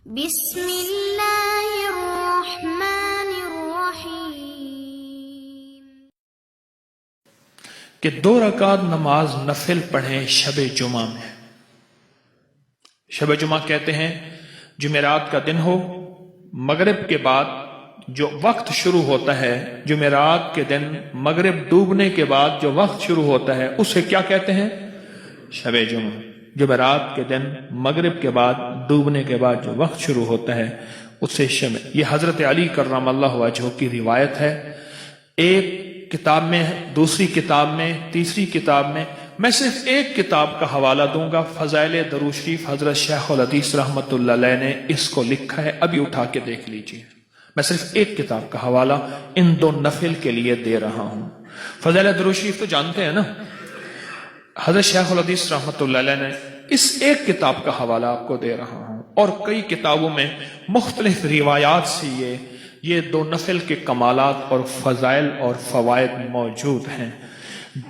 بسم اللہ الرحمن الرحیم کہ 2 رکعت نماز نفل پڑھیں شب جمعہ میں۔ شب جمعہ کہتے ہیں جمعرات کا دن ہو، مغرب کے بعد جو وقت شروع ہوتا ہے، جمعرات کے دن مغرب ڈوبنے کے بعد جو وقت شروع ہوتا ہے اسے کیا کہتے ہیں؟ شب جمعہ۔ جمعرات کے دن مغرب کے بعد ڈوبنے کے بعد جو وقت شروع ہوتا ہے اسے شب۔ یہ حضرت علی کرم اللہ وجہہ کی روایت ہے، ایک کتاب میں، دوسری کتاب میں، تیسری کتاب میں۔ میں صرف ایک کتاب کا حوالہ دوں گا، فضائل درود شریف، حضرت شیخ الحدیث رحمۃ اللہ علیہ نے اس کو لکھا ہے، ابھی اٹھا کے دیکھ لیجئے۔ میں صرف ایک کتاب کا حوالہ ان 2 نفل کے لیے دے رہا ہوں۔ فضائل درود شریف تو جانتے ہیں نا، حضرت شیخ الحدیث رحمۃ اللہ علیہ نے اس ایک کتاب کا حوالہ آپ کو دے رہا ہوں، اور کئی کتابوں میں مختلف روایات سے یہ 2 نفل کے کمالات اور فضائل اور فوائد موجود ہیں۔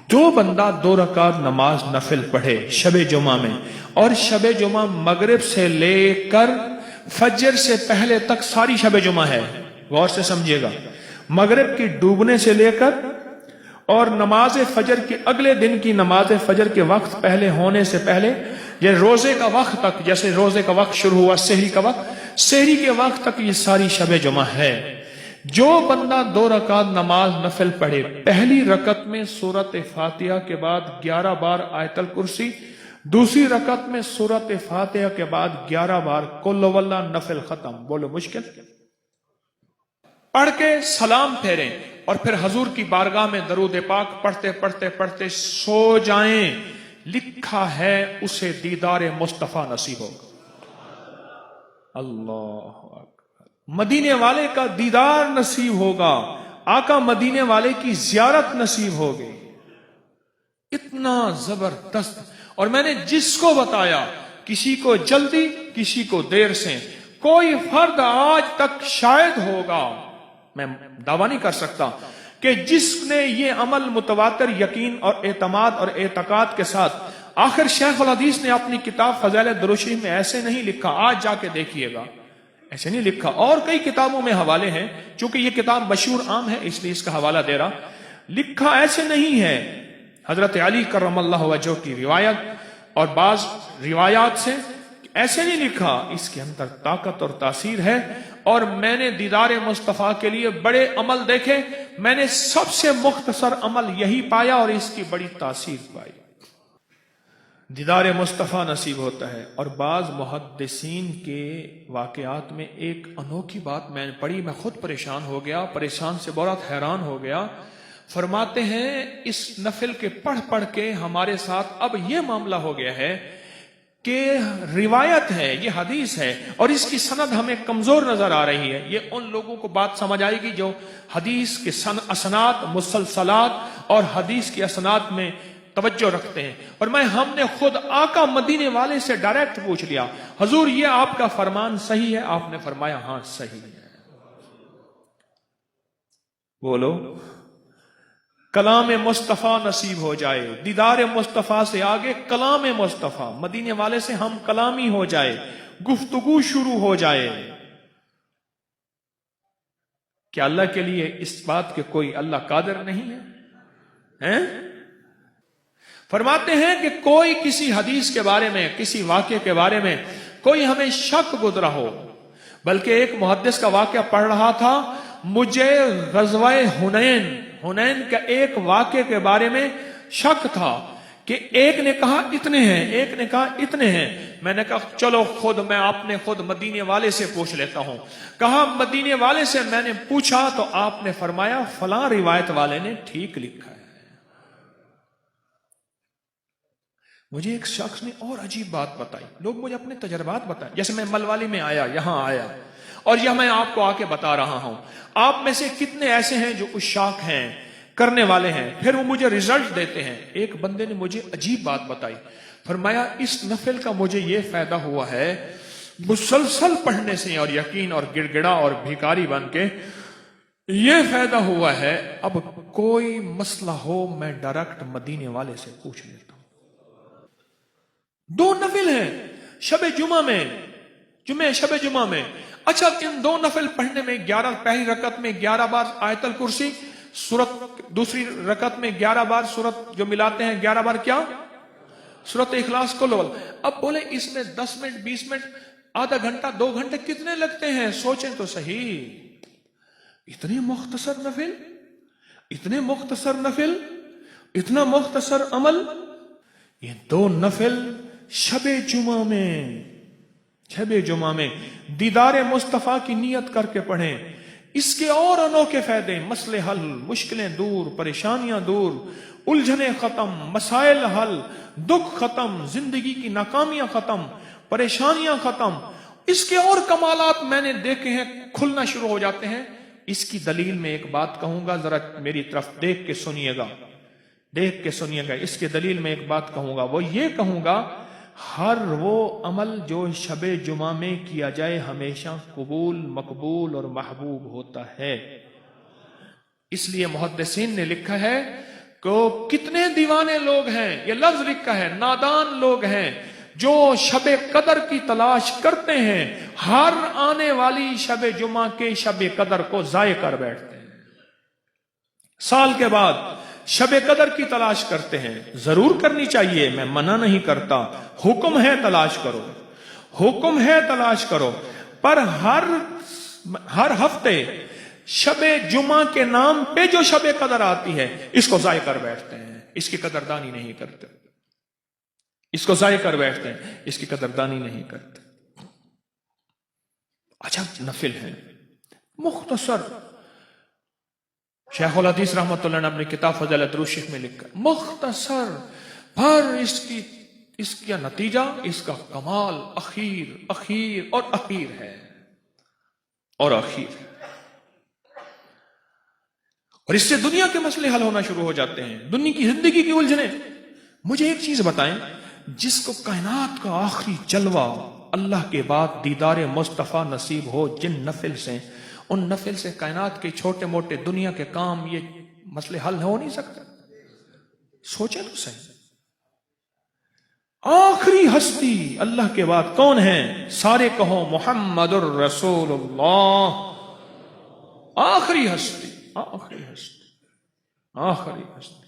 جو بندہ 2 رکعت نماز نفل پڑھے شب جمعہ میں، اور شب جمعہ مغرب سے لے کر فجر سے پہلے تک ساری شب جمعہ ہے، غور سے سمجھیے گا، مغرب کی ڈوبنے سے لے کر اور نماز فجر کے اگلے دن کی نماز فجر کے وقت پہلے ہونے سے پہلے، یہ روزے کا وقت تک، جیسے روزے کا وقت شروع ہوا سحری کا وقت، سحری کے وقت تک یہ ساری شب جمعہ ہے۔ جو بندہ 2 رکعت نماز نفل پڑھے، پہلی رکعت میں سورۃ فاتحہ کے بعد 11 بار آیت الکرسی، دوسری رکعت میں سورۃ فاتحہ کے بعد 11 بار قل هو اللہ نفل ختم، بولو مشکل، پڑھ کے سلام پھیریں اور پھر حضور کی بارگاہ میں درود پاک پڑھتے پڑھتے پڑھتے سو جائیں، لکھا ہے اسے دیدار مصطفیٰ نصیب ہوگا۔ اللہ اکبر، مدینے والے کا دیدار نصیب ہوگا، آقا مدینے والے کی زیارت نصیب ہوگی۔ اتنا زبردست، اور میں نے جس کو بتایا، کسی کو جلدی کسی کو دیر سے، کوئی فرد آج تک شاید ہوگا، میں دعویٰ نہیں کر سکتا کہ جس نے یہ عمل متواتر یقین اور اعتماد اور اعتقاد کے ساتھ، آخر شیخ الحدیث نے اپنی کتاب فضائل درود شریف میں ایسے نہیں لکھا، آج جا کے دیکھیے گا، ایسے نہیں لکھا، اور کئی کتابوں میں حوالے ہیں، چونکہ یہ کتاب مشہور عام ہے اس لیے اس کا حوالہ دے رہا، لکھا ایسے نہیں ہے۔ حضرت علی کرم اللہ وجہہ کی روایت اور بعض روایات سے ایسے نہیں لکھا، اس کے اندر طاقت اور تاثیر ہے۔ اور میں نے دیدار مصطفیٰ کے لیے بڑے عمل دیکھے، میں نے سب سے مختصر عمل یہی پایا اور اس کی بڑی تاثیر پائی۔ دیدار مصطفیٰ نصیب ہوتا ہے۔ اور بعض محدثین کے واقعات میں ایک انوکھی بات میں نے پڑھی، میں خود پریشان ہو گیا، پریشان سے بہت حیران ہو گیا۔ فرماتے ہیں اس نفل کے پڑھ پڑھ کے ہمارے ساتھ اب یہ معاملہ ہو گیا ہے کہ روایت ہے، یہ حدیث ہے، اور اس کی سند ہمیں کمزور نظر آ رہی ہے۔ یہ ان لوگوں کو بات سمجھ آئے گی جو حدیث کے اسناد، مسلسلات اور حدیث کی اسناد میں توجہ رکھتے ہیں۔ اور ہم نے خود آقا مدینے والے سے ڈائریکٹ پوچھ لیا، حضور یہ آپ کا فرمان صحیح ہے؟ آپ نے فرمایا ہاں صحیح ہے۔ بولو کلام مصطفیٰ نصیب ہو جائے، دیدار مصطفیٰ سے آگے کلام مصطفیٰ، مدینے والے سے ہم کلامی ہو جائے، گفتگو شروع ہو جائے۔ کیا اللہ کے لیے اس بات کے کوئی اللہ قادر نہیں ہے؟ فرماتے ہیں کہ کوئی کسی حدیث کے بارے میں، کسی واقعے کے بارے میں کوئی ہمیں شک گزرا ہو، بلکہ ایک محدث کا واقعہ پڑھ رہا تھا، مجھے غزوہ حنین کا ایک واقعے کے بارے میں شک تھا کہ ایک نے کہا اتنے ہیں، ایک نے کہا اتنے ہیں۔ میں نے کہا چلو میں اپنے خود مدینے والے سے پوچھ لیتا ہوں۔ کہا مدینے والے سے میں نے پوچھا تو آپ نے فرمایا فلاں روایت والے نے ٹھیک لکھا ہے۔ مجھے ایک شخص نے اور عجیب بات بتائی، لوگ مجھے اپنے تجربات بتائیں، جیسے میں ملوالی میں آیا، یہاں آیا، اور یہ میں آپ کو آ کے بتا رہا ہوں۔ آپ میں سے کتنے ایسے ہیں جو عشاق ہیں، کرنے والے ہیں، پھر وہ مجھے ریزلٹ دیتے ہیں۔ ایک بندے نے مجھے عجیب بات بتائی، فرمایا اس نفل کا مجھے یہ فائدہ ہوا ہے، مسلسل پڑھنے سے اور یقین اور گڑ گڑا اور بھیکاری بن کے یہ فائدہ ہوا ہے، اب کوئی مسئلہ ہو میں ڈائریکٹ مدینے والے سے پوچھ لیتا ہوں۔ 2 نفل ہیں شب جمعہ میں، جمعہ شب جمعہ میں. اچھا ان 2 نفل پڑھنے میں 11 پہلی رکعت میں 11 بار آیت الکرسی، سورت دوسری رکعت میں 11 بار سورت جو ملاتے ہیں 11 بار کیا سورت اخلاص کو لول. اب بولے اس میں 10 منٹ 20 منٹ آدھا گھنٹہ 2 گھنٹے کتنے لگتے ہیں؟ سوچیں تو صحیح. اتنے مختصر نفل، اتنے مختصر نفل، اتنا مختصر عمل. یہ 2 نفل شب جمعہ میں دیدار مصطفیٰ کی نیت کر کے پڑھیں. اس کے اور انوکھے فائدے، مسئلے حل، مشکلیں دور، پریشانیاں دور، الجھنیں ختم، مسائل حل، دکھ ختم، زندگی کی ناکامیاں ختم، پریشانیاں ختم. اس کے اور کمالات میں نے دیکھے ہیں کھلنا شروع ہو جاتے ہیں. اس کی دلیل میں ایک بات کہوں گا، ذرا میری طرف دیکھ کے سنیے گا، دیکھ کے سنیے گا. اس کے دلیل میں ایک بات کہوں گا، وہ یہ کہوں گا ہر وہ عمل جو شب جمعہ میں کیا جائے ہمیشہ قبول، مقبول اور محبوب ہوتا ہے. اس لیے محدثین نے لکھا ہے کہ کتنے دیوانے لوگ ہیں، یہ لفظ لکھا ہے، نادان لوگ ہیں جو شب قدر کی تلاش کرتے ہیں، ہر آنے والی شب جمعہ کے شب قدر کو ضائع کر بیٹھتے ہیں. سال کے بعد شب قدر کی تلاش کرتے ہیں. ضرور کرنی چاہیے، میں منع نہیں کرتا، حکم ہے تلاش کرو، حکم ہے تلاش کرو. پر ہر ہفتے شب جمعہ کے نام پہ جو شب قدر آتی ہے اس کو ضائع کر بیٹھتے ہیں، اس کی قدردانی نہیں کرتے. اس کو ضائع کر بیٹھتے ہیں، اس کی قدردانی نہیں کرتے. اچھا نفل ہیں مختصر. شیخ الحدیث رحمۃ اللہ نے اپنی کتاب فضائل درود شریف میں لکھا مختصر، پر اس کا نتیجہ، اس کا کمال اخیر اور اخیر ہے اور اخیر. اور اس سے دنیا کے مسئلے حل ہونا شروع ہو جاتے ہیں، دنیا کی زندگی کی الجھنیں. مجھے ایک چیز بتائیں، جس کو کائنات کا آخری جلوہ اللہ کے بعد دیدار مصطفیٰ نصیب ہو، جن نفل سے، ان نفل سے کائنات کے چھوٹے موٹے دنیا کے کام، یہ مسئلے حل ہو نہیں سکتے. سوچیں تو صحیح. آخری ہستی اللہ کے بعد کون ہے؟ سارے کہو محمد الرسول اللہ. آخری ہستی، آخری ہستی، آخری ہستی.